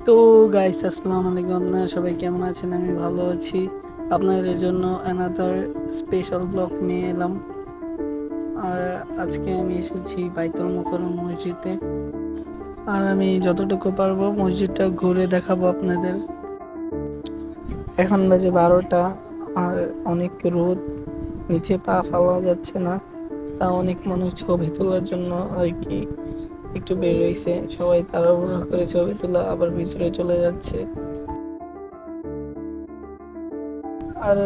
তো গাইস, আসসালামু আলাইকুম। আপনারা সবাই কেমন আছেন? আমি ভালো আছি। আপনাদের জন্য অ্যানাদার স্পেশাল ব্লগ নিয়ে এলাম। আর আজকে আমি এসেছি বাইতুল মোকাররম মসজিদে। আর আমি যতটুকু পারবো মসজিদটা ঘুরে দেখাবো আপনাদের। এখন বাজে 12টা। আর অনেক রোদ, নিচে পা ফালা যাচ্ছে না। তা অনেক মানুষ ছবি তোলার জন্য আর কি একটু বের হইছে। সবাই তাড়াহুড়ো করে ছবি তোলা আবার ভিতরে চলে যাচ্ছে। আর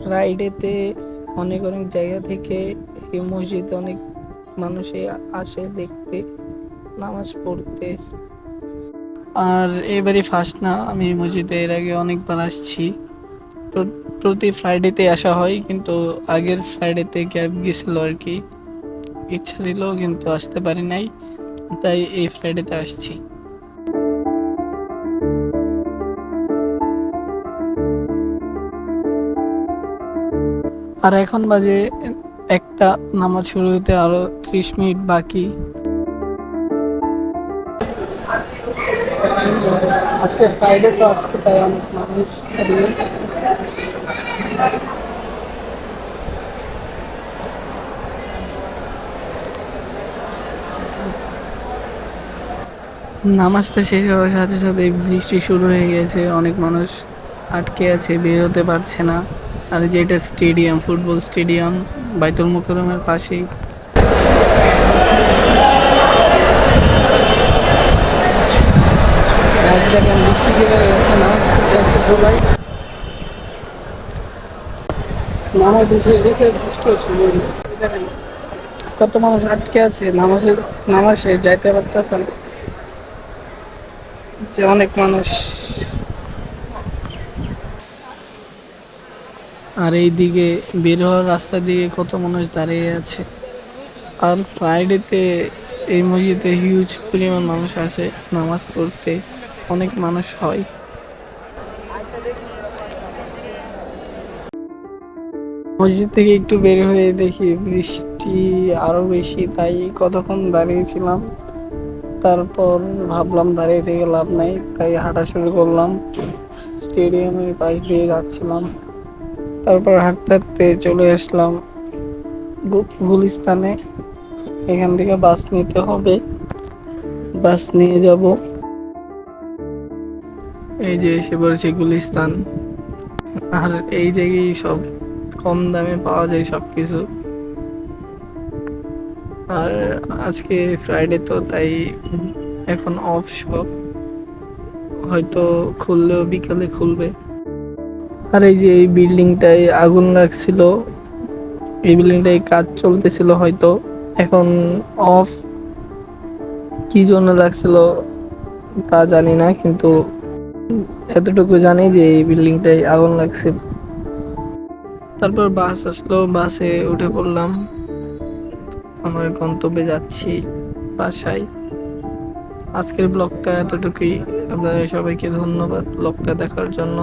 ফ্রাইডেতে অনেক অনেক জায়গা থেকে এই মসজিদে অনেক মানুষে আসে দেখতে, নামাজ পড়তে। আর এবারই ফার্স্ট না, আমি মসজিদে এর আগে অনেকবার আসছি। প্রতি ফ্রাইডেতে আসা হয়, কিন্তু আগের ফ্রাইডেতে গ্যাপ গেছিল আর কি। ইচ্ছা ছিল কিন্তু আসতে পারি নাই, তাই এই ফ্রাইডেতে আসছি। আর এখন বাজে একটা, নামাজ শুরু হতে আরো 30 মিনিট বাকি। আজকে ফ্রাইডে তো, আজকে তাই অনেক মানুষ বেরিয়ে। নামাজটা শেষ হওয়ার সাথে সাথে বৃষ্টি শুরু হয়ে গেছে। অনেক মানুষ আটকে আছে, বের হতে পারছে না। আর যে এটা স্টেডিয়াম, ফুটবল স্টেডিয়াম, বাইতুল মোকাররমের পাশেই। আজ দেখেন বৃষ্টি শুরু হয়ে গেছে না, সবাই নামাজ শেষ গেছে, বৃষ্টি হচ্ছে। দেখেন কত মানুষ আটকে আছে, নামাজ শেষ, যাইতে পারতেছে না। যে অনেক মানুষ। আর এই দিকে বের হওয়ার রাস্তার দিকে কত মানুষ দাঁড়িয়ে আছে। আর ফ্রাইডেতে এই মসজিদে হিউজ পরিমাণ মানুষ আসে নামাজ পড়তে, অনেক মানুষ হয়। মসজিদ থেকে একটু বের হয়ে দেখি বৃষ্টি আরো বেশি, তাই কতক্ষণ দাঁড়িয়েছিলাম। তারপর ভাবলাম দাঁড়িয়ে থেকে লাভ নাই, তাই হাঁটা শুরু করলাম। স্টেডিয়ামের পাশ দিয়ে যাচ্ছিলাম, তারপর হাঁটতে হাঁটতে চলে আসলাম গুলিস্তানে। এখান থেকে বাস নিতে হবে, বাস নিয়ে যাব। এই যে এসে পড়েছে গুলিস্তান। আর এই জায়গায় সব কম দামে পাওয়া যায় সবকিছু। আর আজকে ফ্রাইডে তো, তাই এখন অফ সব, হয়তো খুললেও বিকালে খুলবে। আর এই যে এই বিল্ডিংটায় আগুন লাগছিল, এই বিল্ডিংটায় কাজ চলতেছিল, হয়তো এখন অফ। কি জন্য লাগছিল তা জানি না, কিন্তু এতটুকু জানি যে এই বিল্ডিংটায় আগুন লাগছিল। তারপর বাস আসলো, বাসে উঠে পড়লাম। আমার গন্তব্যে যাচ্ছি, বাসায়। আজকের ব্লগটা এতটুকুই। আপনাদের সবাইকে ধন্যবাদ ব্লগটা দেখার জন্য।